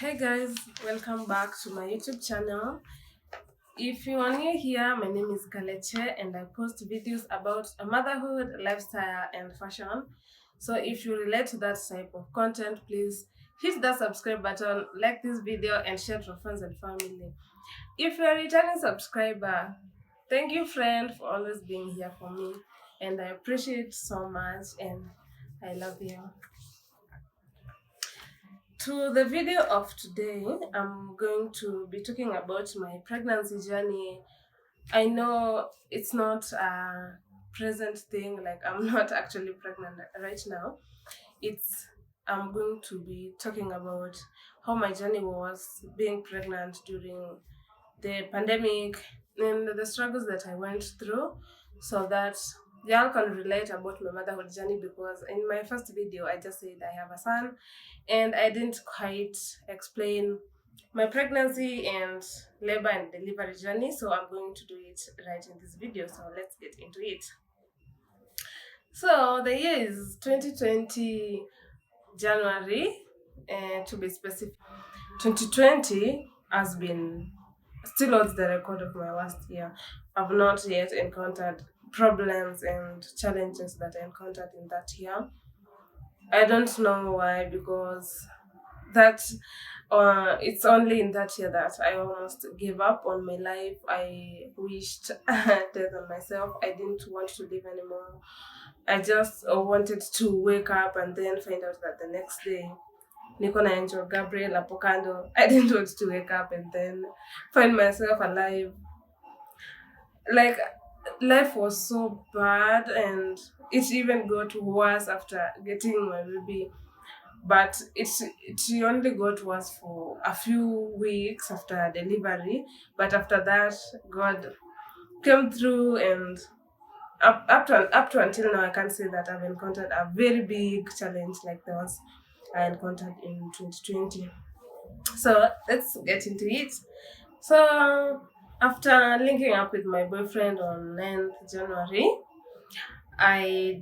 Hey guys, welcome back to my YouTube channel. If you are new here, my name is Kaleche and I post videos about motherhood, lifestyle, and fashion. So if you relate to that type of content, please hit that subscribe button, like this video, and share to friends and family. If you're a returning subscriber, thank you, friend, for always being here for me. And I appreciate so much and I love you. To the video of today, I'm going to be talking about my pregnancy journey. I know it's not a present thing, like I'm not actually pregnant right now. It's I'm going to be talking about how my journey was being pregnant during the pandemic and the struggles that I went through so that y'all can relate about my motherhood journey, because in my first video I just said I have a son and I didn't quite explain my pregnancy and labor and delivery journey, so I'm going to do it right in this video. So let's get into it. So the year is 2020 January, to be specific. 2020 has been still holds the record of my worst year. I've not yet encountered problems and challenges that I encountered in that year. I don't know why, because that it's only in that year that I almost gave up on my life. I wished death on myself. I didn't want to live anymore. I just wanted to wake up and then find out that the next day niko na Angel Gabriel hapo kando. I didn't want to wake up and then find myself alive. Like, life was so bad, and it even got worse after getting my baby. But it only got worse for a few weeks after delivery. But after that, God came through, and up to until now, I can say that I've encountered a very big challenge like the ones I encountered in 2020. So let's get into it. So after linking up with my boyfriend on 9th January, I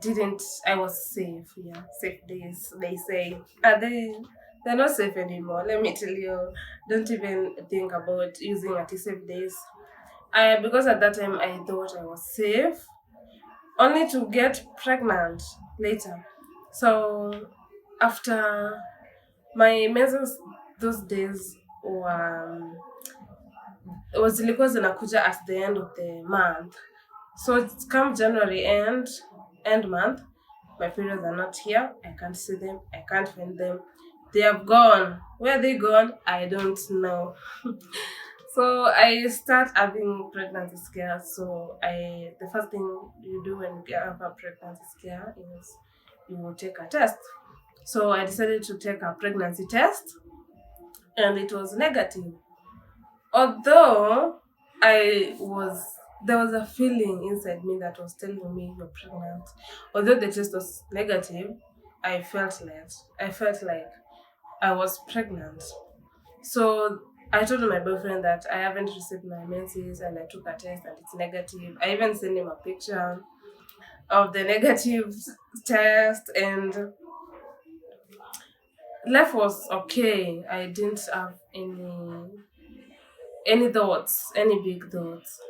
was safe. Yeah, safe days, they say. They're not safe anymore. Let me tell you, don't even think about using anti-safe days. Because at that time I thought I was safe, only to get pregnant later. So after my menses, those days were zilikuwa zinakuja at the end of the month. So it's come January end month, my periods are not here. I can't see them. I can't find them. They have gone. Where they gone, I don't know. So I start having pregnancy scares. So the first thing you do when you have a pregnancy scare is you will take a test. So I decided to take a pregnancy test, and it was negative. Although I was there was a feeling inside me that was telling me you're pregnant. Although the test was negative, I felt like I was pregnant. So I told my boyfriend that I haven't received my menses and I took a test and it's negative. I even sent him a picture of the negative test, and life was okay. I didn't have any thoughts, any big thoughts.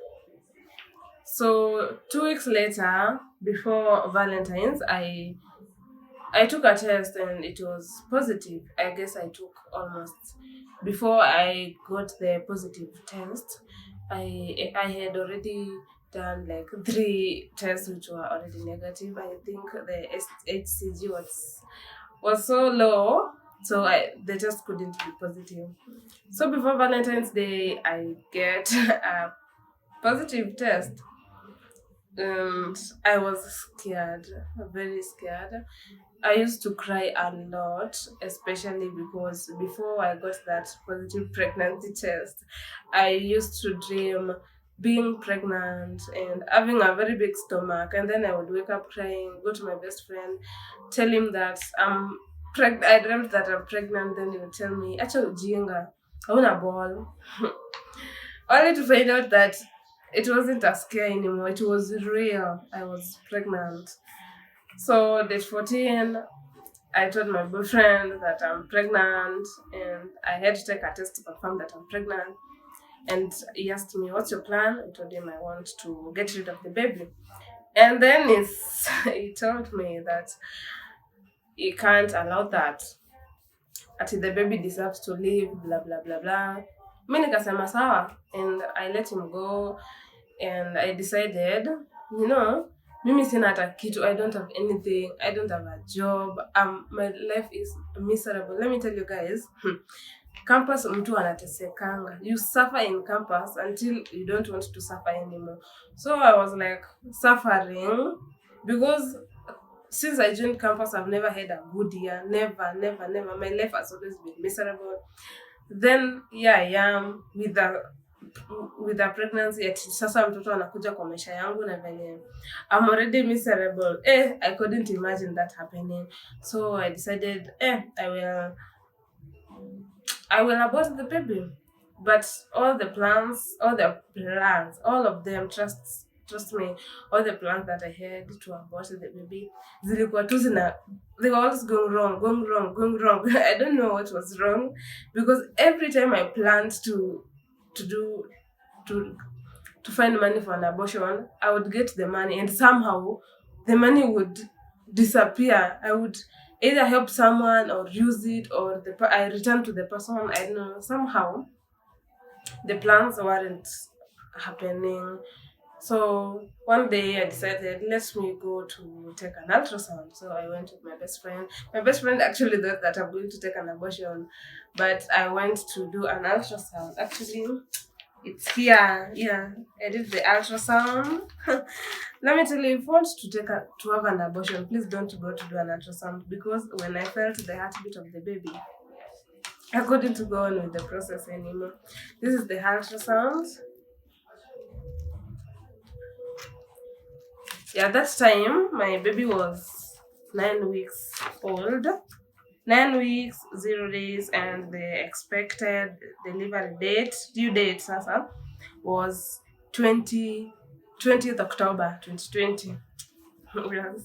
So 2 weeks later, before Valentine's, I took a test and it was positive. I guess I took almost before I got the positive test. I had already done like 3 tests which were already negative. I think the HCG was so low, so the test couldn't be positive. So before Valentine's Day, I get a positive test, and I was scared, very scared. I used to cry a lot, especially because before I got that positive pregnancy test, I used to dream being pregnant and having a very big stomach. And then I would wake up crying, go to my best friend, tell him that I'm pregnant. I dreamt that I'm pregnant. Then he would tell me, "Acha ujinga, hauna ball." Only to find out that it wasn't a scare anymore. It was real. I was pregnant. So date 14, I told my boyfriend that I'm pregnant, and I had to take a test to confirm that I'm pregnant. And he asked me, "What's your plan?" I told him I want to get rid of the baby. And then he told me that he can't allow that. Ati the baby deserves to live, blah blah blah blah. Mi nikasema sawa, and I let him go, and I decided, you know, mimi sina hata kitu, I don't have anything, I don't have a job, my life is miserable. Let me tell you guys, campus mtu anatesekanga. You suffer in campus until you don't want to suffer anymore. So I was like suffering because since I joined campus, I've never had a good year. Never, never, never. My life has always been miserable. Then here I am with a pregnancy. Ati sasa mtoto anakuja kwa maisha yangu na venye I'm already miserable. I couldn't imagine that happening. So I decided, I will abort the baby. But all of them, trust me, all the plans that I had to abort the baby, zilikuwa tu they were always going wrong, going wrong, going wrong. I don't know what was wrong, because every time I planned to to to find money for an abortion, I would get the money, and somehow the money would disappear. I would either help someone or use it, or I return to the person. I don't know. Somehow the plans weren't happening. So one day I decided, let me go to take an ultrasound. So I went with my best friend. My best friend actually thought that I'm going to take an abortion, but I went to do an ultrasound. Actually, it's here. Yeah, I did the ultrasound. Let me tell you, if you want to have an abortion, please don't go to do an ultrasound, because when I felt the heartbeat of the baby, I couldn't go on with the process anymore. This is the ultrasound. Yeah, that time my baby was 9 weeks old. 9 weeks, 0 days, and the expected due date, Sasa, was 20th October 2020. Yes.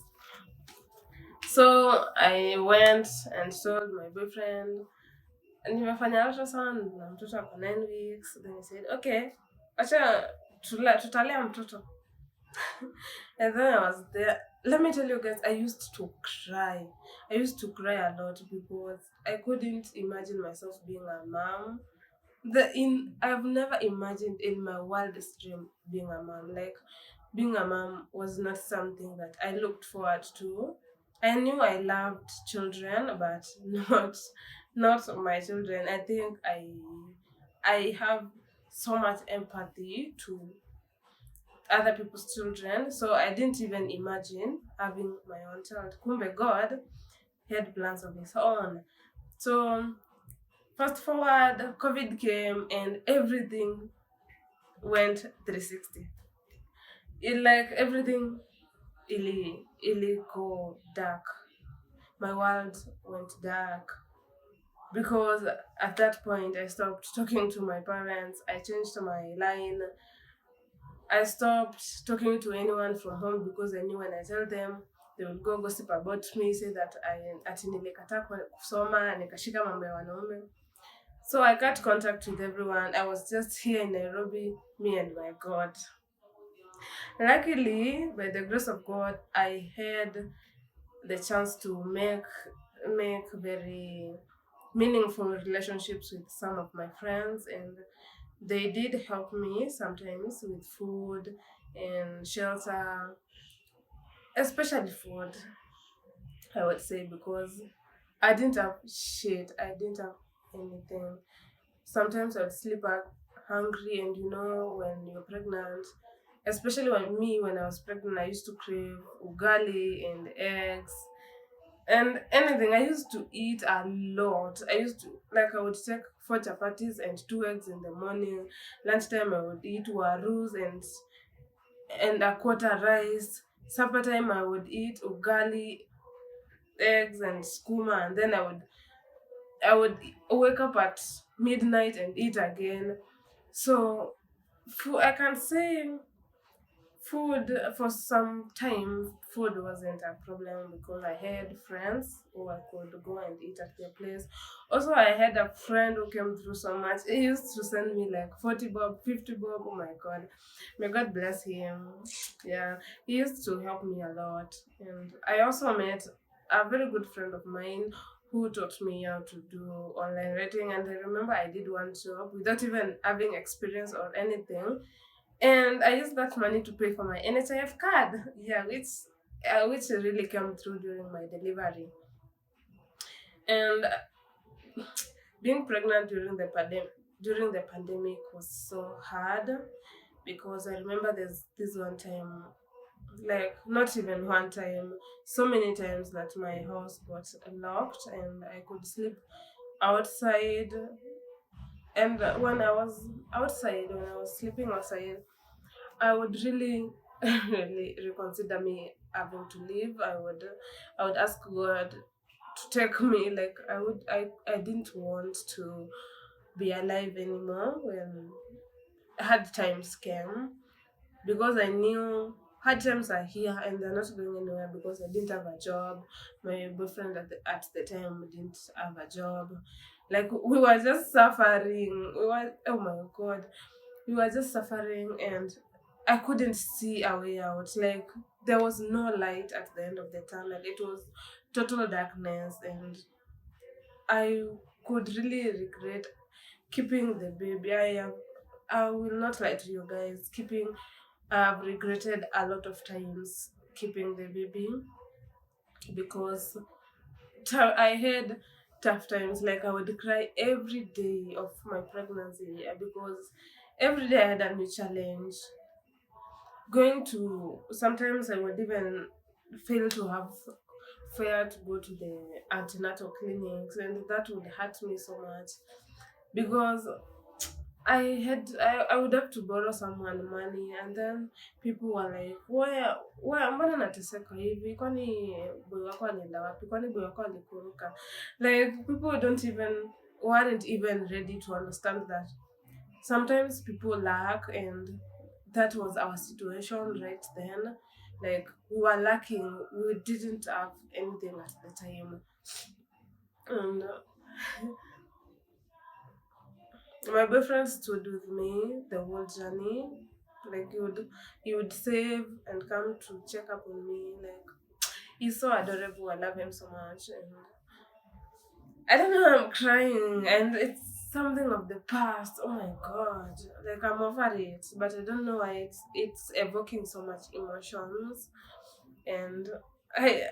So I went and told my boyfriend, nimefanya ultrasound na mtoto ako 9 weeks. Then he said, okay, acha tutalea mtoto. And then I was there. Let me tell you guys, I used to cry. I used to cry a lot because I couldn't imagine myself being a mom. I've never imagined in my wildest dream being a mom. Like, being a mom was not something that I looked forward to. I knew I loved children, but not my children. I think I have so much empathy to other people's children, so I didn't even imagine having my own child. Kumbe God had plans of his own. So fast forward, COVID came and everything went 360. Everything really go dark. My world went dark because at that point I stopped talking to my parents. I changed my line. I stopped talking to anyone from home because I knew when I tell them, they would go gossip about me, say that ati nilikataa kusoma, nikashika mambo ya wanaume. So I cut contact with everyone. I was just here in Nairobi, me and my God. Luckily, by the grace of God, I had the chance to make very meaningful relationships with some of my friends, and they did help me sometimes with food and shelter, especially food, I would say, because I didn't have shit. I didn't have anything. Sometimes I'd sleep out hungry, and when you're pregnant, especially when I was pregnant, I used to crave ugali and eggs and anything. I used to eat a lot. I would take 4 chapatis and 2 eggs in the morning. Lunchtime I would eat warus and a quarter rice. Supper time I would eat ugali, eggs and skuma, and then I would wake up at midnight and eat again. So I can say Food, for some time, food wasn't a problem because I had friends who I could go and eat at their place. Also, I had a friend who came through so much. He used to send me like 40 bob, 50 bob. Oh my god. May God bless him. Yeah, he used to help me a lot. And I also met a very good friend of mine who taught me how to do online writing. And I remember I did one job without even having experience or anything, and I used that money to pay for my NHIF card. Yeah, which really came through during my delivery. And being pregnant during the pandemic was so hard because I remember there's this one time, like not even one time, so many times that my house got locked and I could sleep outside. And when I was sleeping outside, I would really, really reconsider me having to leave. I would ask God to take me. Like I didn't want to be alive anymore when hard times came, because I knew hard times are here and they're not going anywhere because I didn't have a job. My boyfriend at the time didn't have a job. Like we were just suffering. Oh my god, we were just suffering, and I couldn't see a way out. Like there was no light at the end of the tunnel. It was total darkness, and I could really regret keeping the baby. I will not lie to you guys. I've regretted a lot of times keeping the baby because I had tough times. Like I would cry every day of my pregnancy because every day I had a new challenge. Going to Sometimes I would even fail to have fare to go to the antenatal clinics, and that would hurt me so much because I would have to borrow someone money, and then people were like, why mbona nateseka hivi, kwani boy wako alienda wapi, kwani boy wako alikuruka. Like people don't even weren't even ready to understand that sometimes people lack, and that was our situation right then. Like we were lacking, we didn't have anything at the time. And my boyfriend stood with me the whole journey. Like he would save and come to check up on me. Like he's so adorable. I love him so much. And I don't know, I'm crying, and it's something of the past. Oh my god. Like I'm over it. But I don't know why it's evoking so much emotions. And I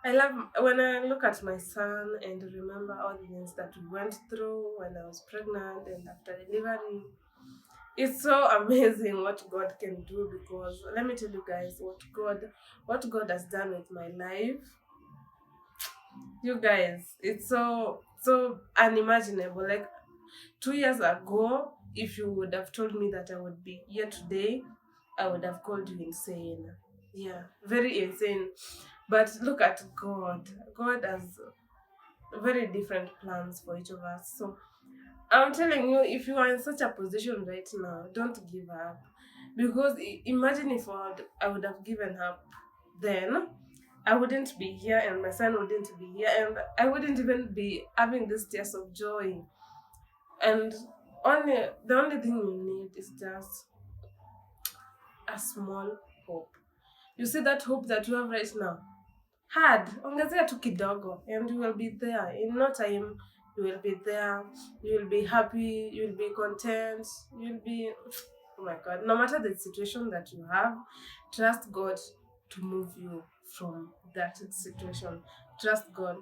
I love when I look at my son and remember all the things that we went through when I was pregnant and after delivery. It's so amazing what God can do, because let me tell you guys what God has done with my life. You guys, it's so unimaginable. Like 2 years ago, if you would have told me that I would be here today, I would have called you insane. Yeah, very insane. But look at God. God has very different plans for each of us. So I'm telling you, if you are in such a position right now, don't give up. Because imagine if I would have given up, then I wouldn't be here and my son wouldn't be here and I wouldn't even be having these tears of joy. And the only thing you need is just a small hope. You see that hope that you have right now? Hard. Ongezea tu kidogo and you will be there. In no time, you will be there. You will be happy. You will be content. You'll be, oh my God. No matter the situation that you have, trust God to move you from that situation. Trust God.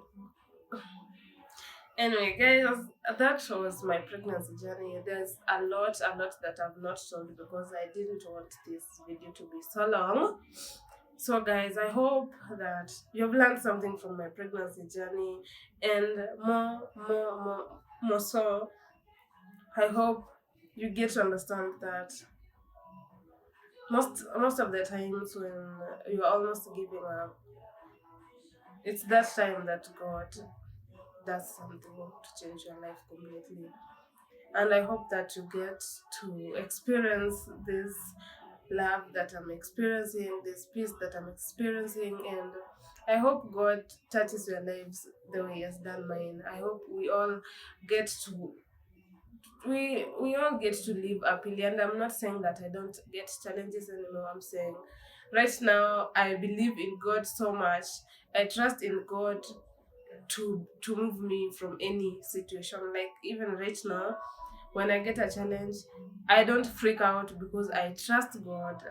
Anyway, guys, that was my pregnancy journey. There's a lot that I've not told because I didn't want this video to be so long. So, guys, I hope that you've learned something from my pregnancy journey, and more so, I hope you get to understand that most of the times when you're almost giving up, it's that time that God does something to change your life completely. And I hope that you get to experience this love that I'm experiencing, this peace that I'm experiencing, and I hope God touches your lives the way He has done mine. I hope get to we all get to live happily, and I'm not saying that I don't get challenges anymore. I'm saying right now I believe in God so much. I trust in God to move me from any situation. Like even right now, when I get a challenge, I don't freak out because I trust God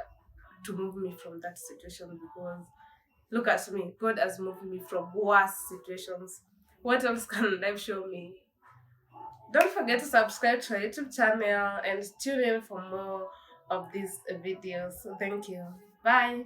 to move me from that situation. Because look at me, God has moved me from worse situations. What else can life show me? Don't forget to subscribe to our YouTube channel and tune in for more of these videos. So thank you. Bye.